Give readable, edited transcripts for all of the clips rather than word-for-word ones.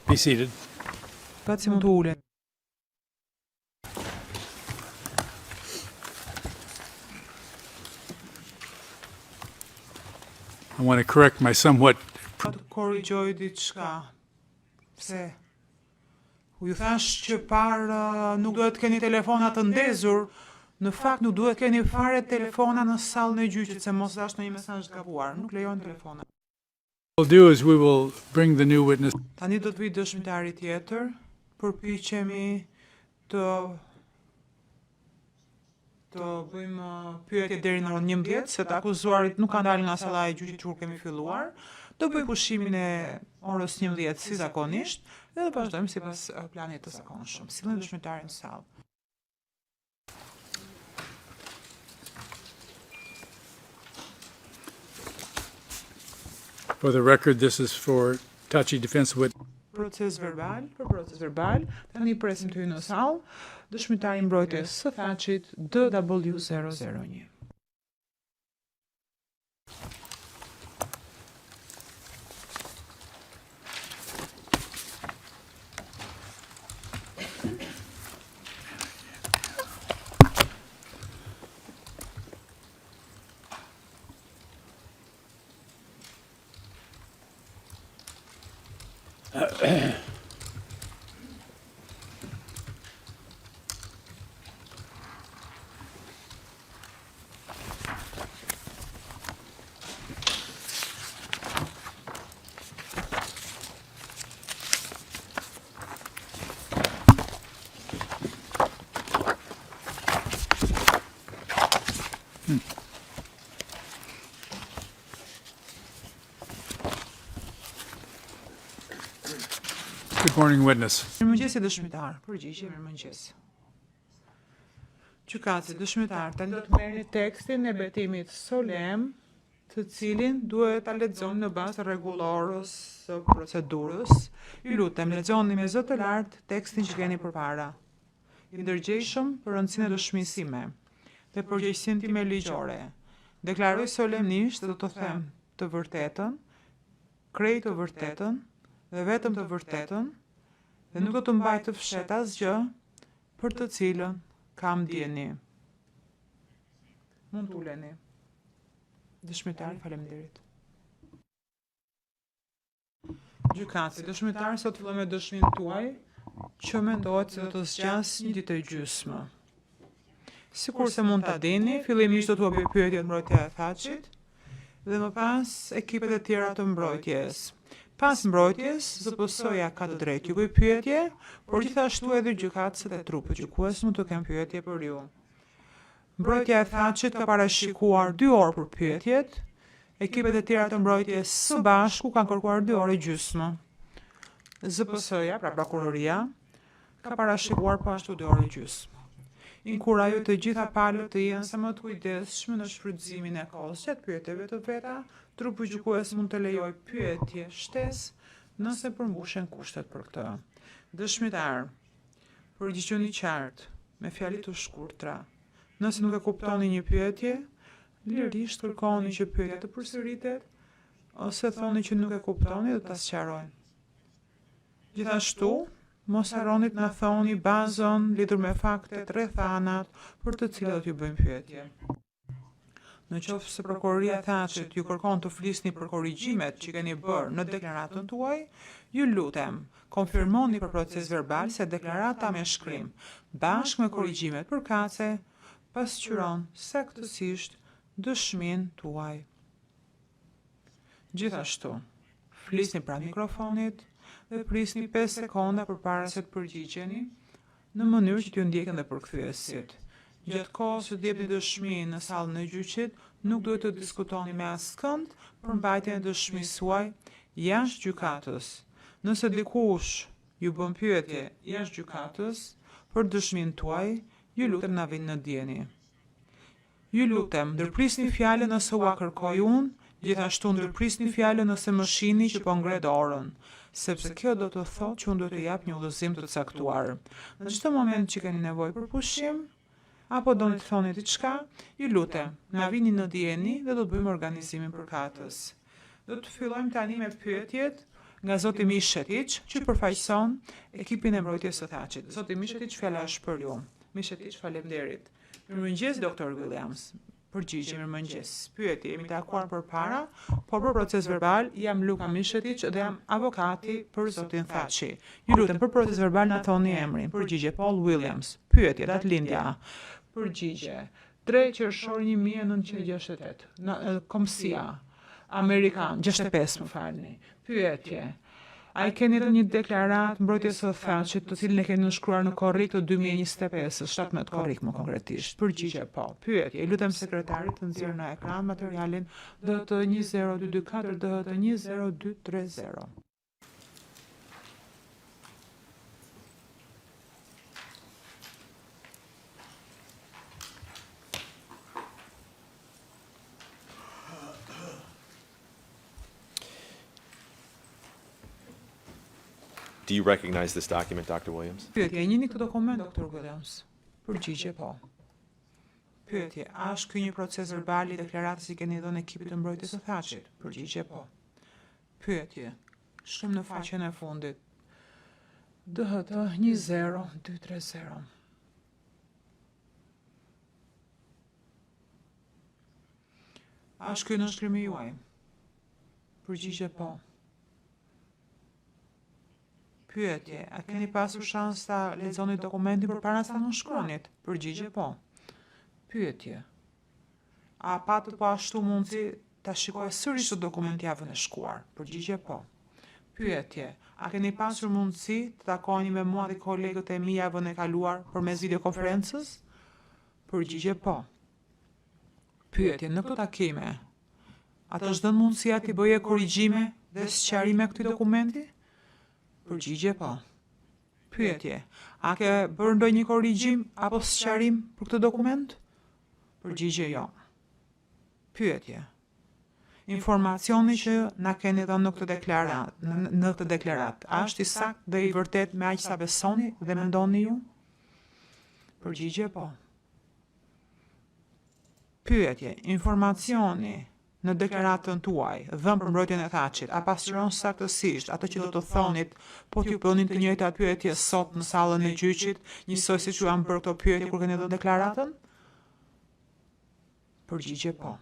Be seated. Paci mund të ulen. I want to correct my somewhat Të korrigjoj diçka. Pse? Ju thash që nuk duhet keni telefona të ndezur, në fakt nuk duhet keni fare telefona në sallën e gjyqit, se mos dash në një mesazh të gabuar, nuk lejon telefona. we'll do is we will bring the new witness. Tani do të vi dëshmitari tjetër, përpiqemi të bëjmë pyetje deri në orën 11, se të akuzuarit nuk kanë dalë nga salla e gjyqit kur kemi filluar. Do bëj pushimin e orës 11 si zakonisht dhe do vazhdojmë sipas planit të zakonshëm. Sillni dëshmitarin në sallë. For the record, this is for touchy defense witness. Proces verbal, tani presim të hyjë në sallë, dëshmitari mbrojtjes së Thaçit DW001. Good morning, witness. Mirëmëngjes dëshmitar, përgjigje mirëmëngjes. Gjykatësi dëshmitar, tani do të merrni tekstin e betimit solem, të cilin duhet ta lexoni në bazë rregullorës së procedurës. Ju lutem, lexoni me zë të lartë tekstin që keni përpara. I ndërgjegjshëm për rëndësinë e dëshmisë time dhe përgjegjësinë time ligjore. Deklaroj solemnisht dhe do të them të vërtetën, krejt të vërtetën dhe vetëm të vërtetën, dhe nuk do të mbaj të fshet asgjë për të cilën kam dieni. Mund të uleni. Dëshmitar, faleminderit. Gjykatësi, dëshmitar, sot fillon me dëshminë tuaj, që mendohet se do të zgjasë 1 ditë e gjysmë. Sikur se mund ta dini, fillimisht do t'u bëj pyetjet mbrojtja e Thaçit dhe më pas ekipet e tjera të mbrojtjes. Pas mbrojtjes, ZPS-ja ka të drejtë ju bëj pyetje, por gjithashtu edhe gjykatësit e trupit gjykues mund të kenë pyetje për ju. Mbrojtja e Thaçit ka parashikuar 2 orë për pyetjet, ekipet e tjera të mbrojtjes së bashku kanë kërkuar 2 orë e gjysmë. ZPS-ja, pra prokuroria, ka parashikuar po ashtu 2 orë e gjysmë. Inkurajoj të gjitha palët të jenë sa më të kujdesshme në shfrytëzimin e kohës gjatë pyetjeve të veta. Trupi gjykues mund të lejoj pyetje shtesë nëse përmbushen kushtet për këtë. Dëshmitar, përgjigjoni qartë, me fjali të shkurtra. Nëse nuk e kuptoni një pyetje, lirisht kërkoni që pyetja të përsëritet, ose thoni që nuk e kuptoni dhe ta sqarojnë. Gjithashtu, mos harroni të na thoni bazën lidhur me faktet rreth anat për të cilat do t'ju bëjmë pyetje. Në qoftë se prokuroria e Thaçit ju kërkon të flisni për korrigjimet që keni bërë në deklaratën tuaj, ju lutem, konfirmoni për proces verbal se deklarata me shkrim, bashkë me korrigjimet përkatëse, pasqyron saktësisht dëshminë tuaj. Gjithashtu, flisni pranë mikrofonit dhe prisni 5 sekonda përpara se të përgjigjeni, në mënyrë që t'ju ndjekën dhe përkthyesit. Gjatë kohës që jepni dëshminë në sallën e gjyqit, nuk duhet të diskutoni me askënd për mbajtjen e dëshmisë suaj jashtë gjykatës. Nëse dikush ju bën pyetje jashtë gjykatës për dëshminë tuaj, ju lutem na vini në dieni. Ju lutem, ndërprisni fjalën nëse ua kërkoj unë, gjithashtu ndërprisni fjalën nëse më shihni që po ngre dorën, sepse kjo do të thotë që unë do të jap një udhëzim të caktuar. Në çdo moment që keni nevojë për pushim, apo doni të thoni diçka, ju lutem, na vini në dieni dhe do të bëjmë organizimin përkatës. Do të fillojmë tani me pyetjet nga zoti Mishetić, që përfaqëson ekipin e mbrojtjes së Thaçit. Zoti Mishetić, fjala është për ju. Mishetić, faleminderit. Mirëmëngjes, Dr. Williams. Përgjigje, mirëmëngjes. Pyetje, jemi takuar përpara, por për proces verbal jam Luka Mishetić dhe jam avokati për zotin Thaçi. Ju lutem për proces verbal na thoni emrin. Përgjigje, Paul Williams. Pyetje, datëlindja. Përgjigje, 3 qershor 1968. Komsia Amerikan 65, më falni. Pyetje, a i keni dhe një deklarat mbrojtjes së Thaçit të cilën e keni nënshkruar në korrik të 2025, 17 korrik më konkretisht. Përgjigje po. Pyetje, i lutem sekretarit të nxjerrë në ekran materialin DT 20224 DT 20230. Do you recognize this document, Dr. Williams? Pyetje, e njihni këtë dokument, Dr. Williams? Përgjigje po. Pyetje, a është ky një proces verbal i deklaratës që keni dhënë ekipit të mbrojtjes së Thaçit? Përgjigje po. Pyetje, shkrim në faqen e fundit. DHT 20230. A është ky nënshkrimi juaj? Përgjigje po. Pyetje, a keni pasur shans ta lexoni dokumentin përpara sa nënshkruanit? Përgjigje po. Pyetje, a patët po ashtu mundësi ta shikoj sërish të dokument javën e shkuar? Përgjigje po. Pyetje, a keni pasur mundësi të takoni me mua dhe kolegët e mi javën e kaluar përmes videokonferencës? Përgjigje po. Pyetje, në këto takime, atë është dhënë mundësia t'i bëje korrigjime dhe sqarime këtij dokumenti? Përgjigje po. Pyetje, a ke bërë ndonjë korrigjim apo sqarim për këtë dokument? Përgjigje jo. Pyetje, informacioni që na keni dhënë në këtë deklarat, a është i saktë dhe i vërtet me aq sa besoni dhe mendoni ju? Përgjigje po. Pyetje, informacioni në deklaratën tuaj, dhënë për mbrojtjen e Thaçit, a pasqyron saktësisht atë që do të thonit, po t'ju bënin të njëjtat pyetje sot në sallën e gjyqit, njësoj siç ju janë bërë këto pyetje kur keni dhënë deklaratën? Përgjigje po.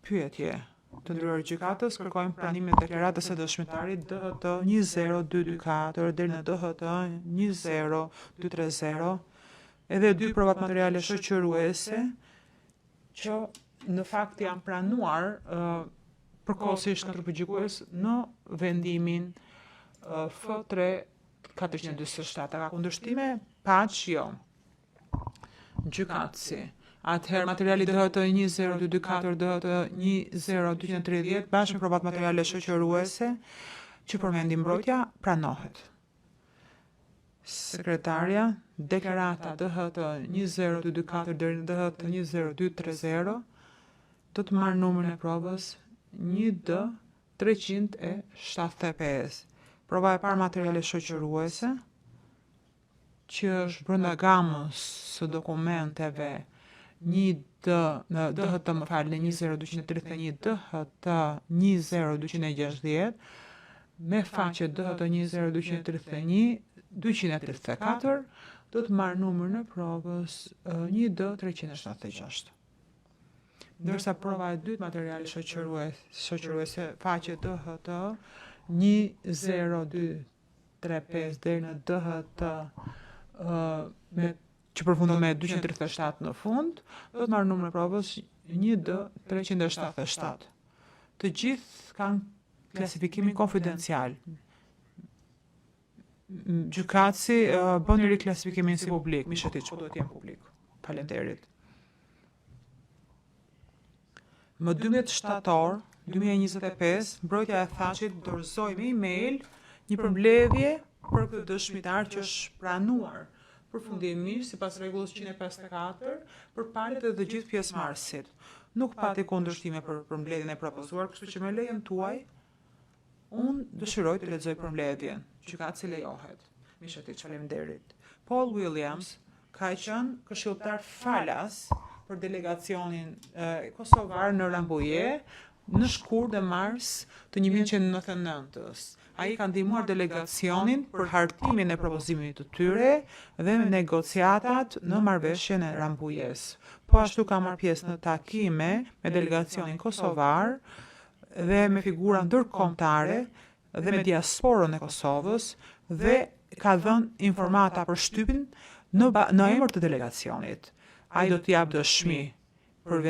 Pyetje, të nderuar gjykatës, kërkojmë pranimin e deklaratës së dëshmitarit DHT 20224 deri në DHT 20230, edhe 2 provat materiale shoqëruese që në fakt janë pranuar përkohësisht nga përgjigjues në vendimin F3 447. Ka kundërshtime? Paç jo. Gjykatësi. Atëherë materiali DHT 20224 DHT 20230 bashkë me provat materiale shoqëruese që përmendi mbrojtja pranohet. Sekretarja, deklarata DHT 20224 deri në DHT 20230 do të marrë numrin e provës 1D375. Prova e parë materiale shoqëruese, që është brenda gamës së dokumenteve 20230 DHT 20260 me faqe DHT 20234 do të marrë numrin e provës 1D376. Ndërsa prova e dytë materiale shoqëruese faqe DHT 10235 deri në DHT që përfundon me 237 në fund, do të marrë numrin e provës 1D377. Të gjithë kanë klasifikimin konfidencial. Gjykatësi bën riklasifikimin si publik, Mishetić, po duhet të jenë publik. Faleminderit. Më 12 shtator 2025, mbrojtja e Thaçit dorëzoi me email një përmbledhje për këtë dëshmitar që është pranuar përfundimisht sipas rregullës 154 për palët e të gjithë pjesëmarrësit. Nuk pati kundërshtime për përmbledhjen e propozuar, kështu që me lejen tuaj unë dëshiroj të lexoj përmbledhjen. Gjykatësi lejohet. Mishetić, faleminderit. Paul Williams ka qenë këshilltar falas për delegacionin kosovar në Rambuje në shkurt dhe mars të 1999-s. Ai ka ndihmuar delegacionin për hartimin e propozimit të tyre dhe me negociatat në marrëveshjen e Rambujës. Po ashtu ka marrë pjesë në takime me delegacionin kosovar dhe me figura ndërkombëtare dhe me diasporën e Kosovës dhe ka dhënë informata për shtypin në emër të delegacionit. Ai do t'i jap dëshmi për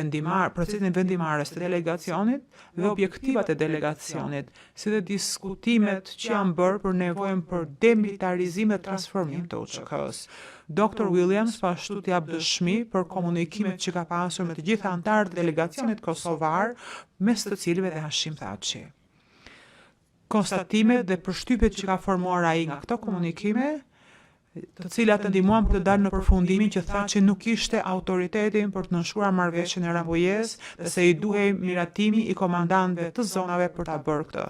procesin e vendimarrjes të delegacionit dhe objektivat e delegacionit, si dhe diskutimet që janë bërë për nevojën për demilitarizim dhe transformim të UÇK-s. Dr. Williams pashtu t'jap dëshmi për komunikimet që ka pasur me të gjitha anëtarët e delegacionit kosovar, mes të cilëve dhe Hashim Thaçi. Konstatimet dhe përshtypjet që ka formuar ai nga këto komunikime, të cilat të ndihmuan për të dalë në përfundimin që tha që nuk kishte autoritetin për të nënshkruar marrëveshjen e Rambujës dhe se i duhej miratimi i komandantëve të zonave për ta bërë këtë.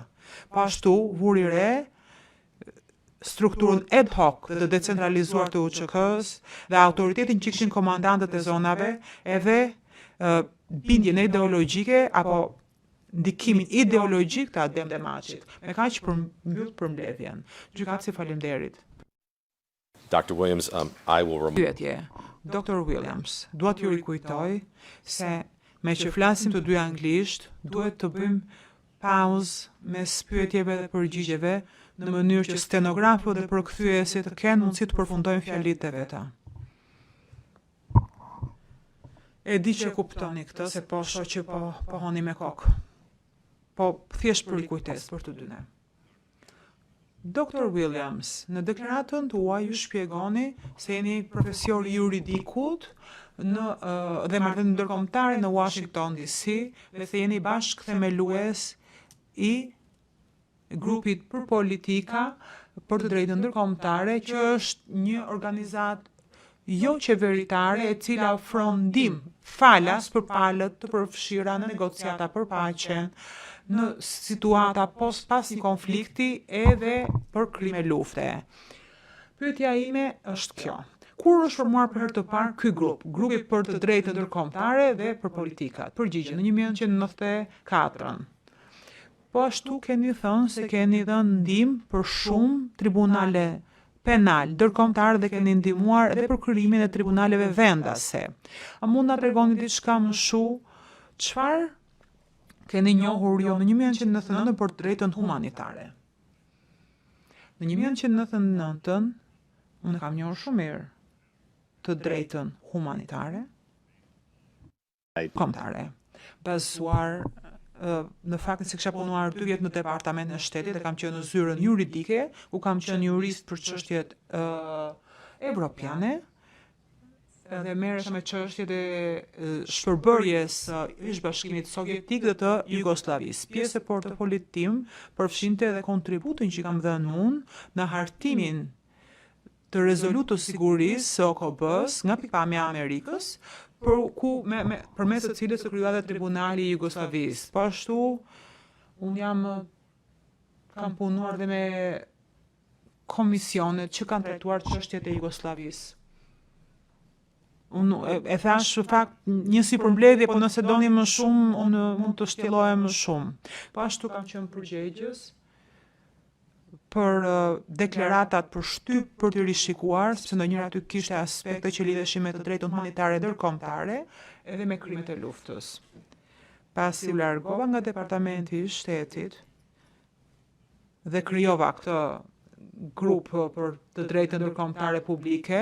Po ashtu, vuri re strukturën ad hoc dhe të decentralizuar të UÇK-s dhe autoritetin që kishin komandantët e zonave edhe bindjen ideologjike apo ndikimin ideologjik të Adem Demaçit. Me kaq përmbyll përmbledhjen. Gjykatësi, faleminderit. Dr. Williams, I will remind Pyetje. Dr. Williams, dua t'ju rikujtoj se me që flasim të dy anglisht, duhet të bëjmë pauzë mes pyetjeve dhe përgjigjeve në mënyrë që stenografët dhe përkthyesit të kenë mundësi të përfundojnë fjalitë e veta. E di që kuptoni këtë, se po shoh që po honi me kokë. Po thjesht për rikujtesë për të dyne. Dr. Williams, në deklaratën tuaj ju shpjegoni se jeni profesor juridikut dhe marrëdhënie ndërkombëtare në Washington DC dhe se jeni bashkëthemelues i grupit për politika për të drejtën ndërkombëtare, që është një organizatë jo qeveritare e cila ofron ndihmë falas për palët të përfshira në negociata për paqen, në situata pas një konflikti edhe për krime lufte. Pyetja ime është kjo. Kur është formuar për herë të parë ky grupi për të drejtën ndërkombëtare dhe për politikat? Përgjigje, në 1994. Po ashtu keni thënë se keni dhënë ndihmë për shumë tribunale penal ndërkombëtar dhe keni ndihmuar edhe për krijimin e tribunaleve vendase. A mund na tregoni diçka më shumë? Çfarë keni njohur jo në 1999 për drejtën humanitare? Në 1999 unë kam njohur shumë mirë të drejtën humanitare, kombëtare, bazuar në faktin se kisha punuar 2 vjet në departamentin e shtetit dhe kam qenë në zyrën juridike, ku kam qenë jurist për çështjet evropiane dhe merresha me çështjet e shpërbërjes së ish-bashkimit sovjetik dhe të Jugosllavisë. Pjesë e portofolit tim përfshinte edhe kontributin që kam dhënë unë në hartimin të rezolutës sigurisë së OKB-s nga pikpamja e Amerikës, përmes të cilës u krijua dhe Tribunali i Jugosllavisë. Po ashtu, unë kam punuar dhe me komisionet që kanë trajtuar çështjet e Jugosllavisë. Unë e thash fakt një si përmbledhje, po nëse doni më shumë, unë mund të shtjellohem më shumë. Po ashtu kam qenë përgjegjës për deklaratat për shtyp për të rishikuar, sepse ndonjëra aty kishte aspekte që lidheshin me të drejtën humanitare ndërkombëtare edhe me krimet e luftës. Pasi u largova nga departamenti i shtetit dhe krijova këtë grup për të drejtën ndërkombëtare publike,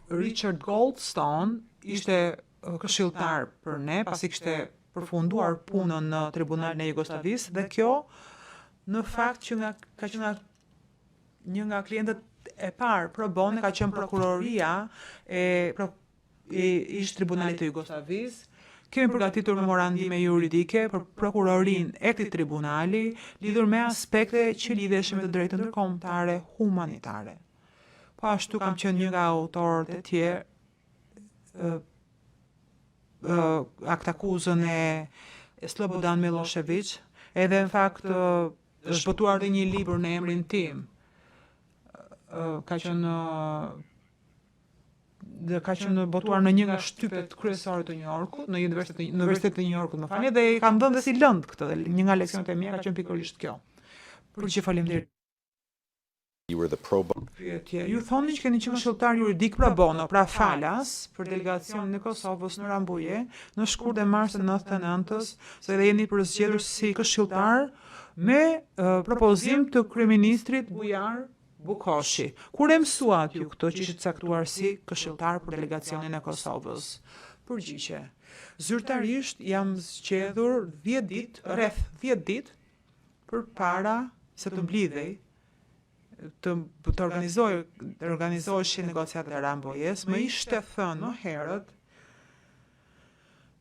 Richard Goldstone ishte këshilltar për ne, pasi kishte përfunduar punën në Tribunalin e Jugosllavisë dhe kjo në fakt që ka qenë një nga klientët e parë pro bono ka qenë prokuroria e ish Tribunalit të Jugosllavisë. Kemi përgatitur memorandime juridike për prokurorinë e këtij tribunali lidhur me aspekte që lidheshin me të drejtën ndërkombëtare humanitare. Po ashtu kam qenë një nga autorët e tjerë aktakuzën e Slobodan Milošević, edhe në fakt është botuar dhe një libër në emrin tim. Ka qenë dhe ka qenë botuar në një nga shtypet kryesore të New Yorkut, në Universitetin e New Yorkut, më falni, dhe i kam dhënë dhe si lëndë këtë, dhe një nga leksionet e mia ka qenë pikërisht kjo. Përgjithë faleminderit. You were the pro bono. Pyetje. Ju thoni që keni qenë këshilltar juridik pro bono, pra falas, për delegacionin e Kosovës në Rambuje, në shkurt e marsit të 99-s, se dhe jeni përzgjedhur si këshilltar me propozim të kryeministrit Bujar Bukoshi. Kur e mësuat ju këto që ishit caktuar si këshilltar për delegacionin e Kosovës? Përgjigje. Zyrtarisht jam zgjedhur 10 ditë, rreth 10 ditë përpara se të mblidhej të organizoheshin negociatat e Rambojes, më ishte thënë më herët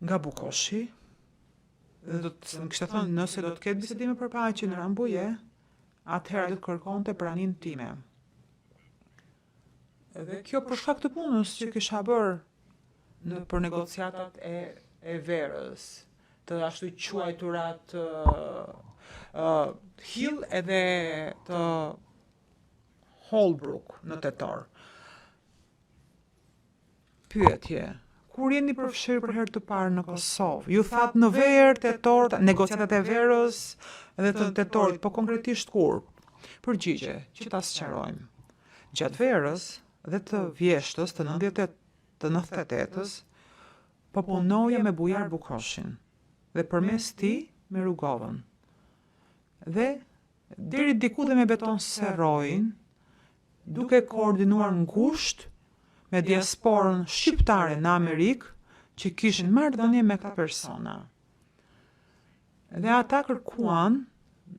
nga Bukoshi, dhe do të më kishte thënë nëse do të ketë bisedime për paqe në Ramboje, atëherë do të kërkonte praninë time. Dhe kjo për shkak të punës që kisha bërë për negociatat e verës, të ashtu quajturat Hill edhe të Holbrook në tetor. Pyetje. Kur jeni përfshirë për herë të parë në Kosovë? Ju thatë në verë, tetor, negociatat e verës edhe të tetorit, po konkretisht kur? Përgjigje, që ta sqarojmë. Gjatë verës dhe të vjeshtës të 98-ës, po punoja me Bujar Bukoshin dhe përmes ti me Rugovën. Dhe deri diku dhe me Beton Serrojin, duke koordinuar ngushtë me diasporën shqiptare në Amerikë që kishin marrëdhënie me këta persona. Dhe ata kërkuan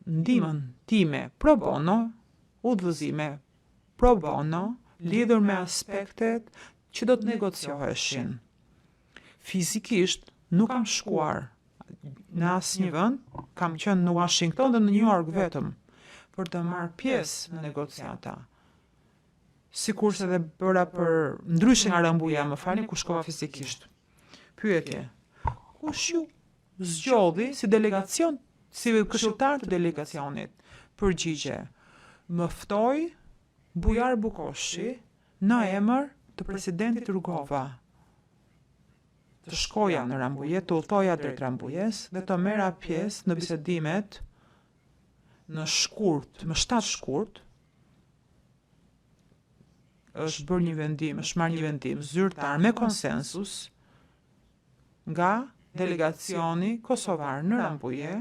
ndihmën time pro bono, udhëzime pro bono, lidhur me aspektet që do të negocioheshin. Fizikisht nuk kam shkuar në asnjë vend, kam qenë në Washington dhe në New York vetëm për të marrë pjesë në negociata. Sikurse dhe bëra për ndryshe nga Rambuja, më falni, ku shkova fizikisht. Pyetje. Kush ju zgjodhi si delegacion, si këshilltar të delegacionit? Përgjigje. Më ftoi Bujar Bukoshi në emër të presidentit Rugova. Të shkoja në Rambuje, të udhtoja drejt Rambujes dhe të merra pjesë në bisedimet në shkurt, më 7 shkurt, është bërë një vendim, është marrë një vendim zyrtar me konsensus nga delegacioni kosovar në Rambuje,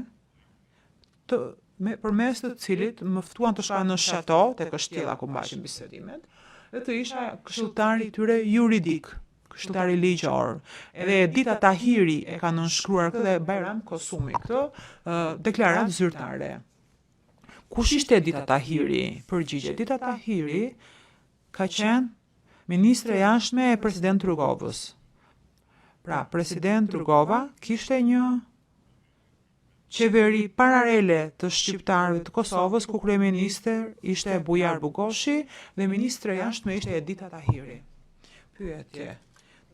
përmes të cilit më ftuan të shkoja në shato, te kështjella ku mbaqin bisedimet, dhe të isha këshilltari i tyre juridik, këshilltari ligjor. Edhe Edita Tahiri e ka nënshkruar këtë dhe Bajram Kosumi këtë deklaratë zyrtare. Kush ishte Edita Tahiri? Përgjigje. Edita Tahiri ka qenë ministre jashtme e president Rugovës. Pra, president Rugova kishte një qeveri paralele të shqiptarëve të Kosovës, ku kryeministër ishte Bujar Bukoshi dhe ministre jashtme ishte Edita Tahiri. Pyetje.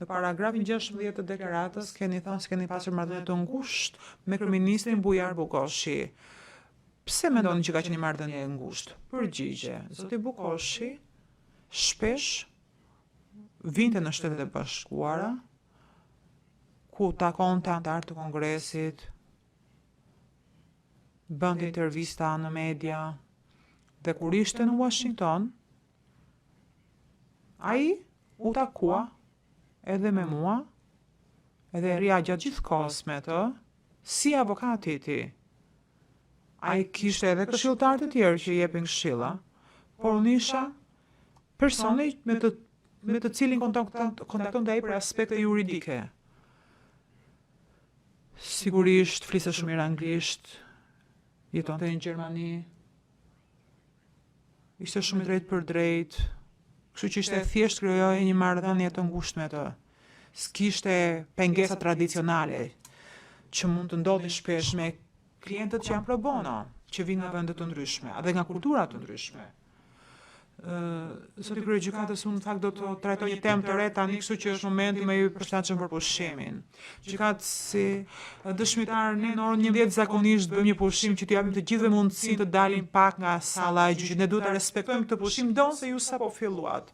Në paragrafin 16 të deklaratës keni thënë se keni pasur marrëdhënie të ngushtë me kryeministrin Bujar Bukoshi. Pse mendoni që ka qenë marrëdhënie e ngushtë? Përgjigje. Zoti Bukoshi shpesh vinte në Shtetet e Bashkuara, ku takonte anëtarë të Kongresit, bënte intervista në media, dhe kur ishte në Washington, ai u takua edhe me mua, edhe ria gjatë gjithë kohës me të, si avokati i tij. Ai kishte edhe këshilltar të tjerë që i jepin këshilla, por unë isha personi me të cilin kontaktonte ai për aspekte juridike. Sigurisht fliste shumë mirë anglisht, jetonte në Gjermani, ishte shumë drejt për drejt, kështu që ishte thjesht krijohej një marrëdhënie të ngushtë me të. S'kishte pengesa tradicionale që mund të ndodhin shpesh me klientët që janë pro bono, që vinë nga vende të ndryshme, dhe nga kultura të ndryshme. Zoti kryegjykatës, unë në fakt do të trajtoj një temë të re tani, kështu që është momenti më i përshtatshëm për pushimin. Gjykatë si dëshmitar ne në orën 11 zakonisht bëjmë një pushim që t'i japim të gjithëve mundësinë të dalin pak nga salla e gjyqit. Ne duhet ta respektojmë këtë pushim, ndonse ju sapo filluat.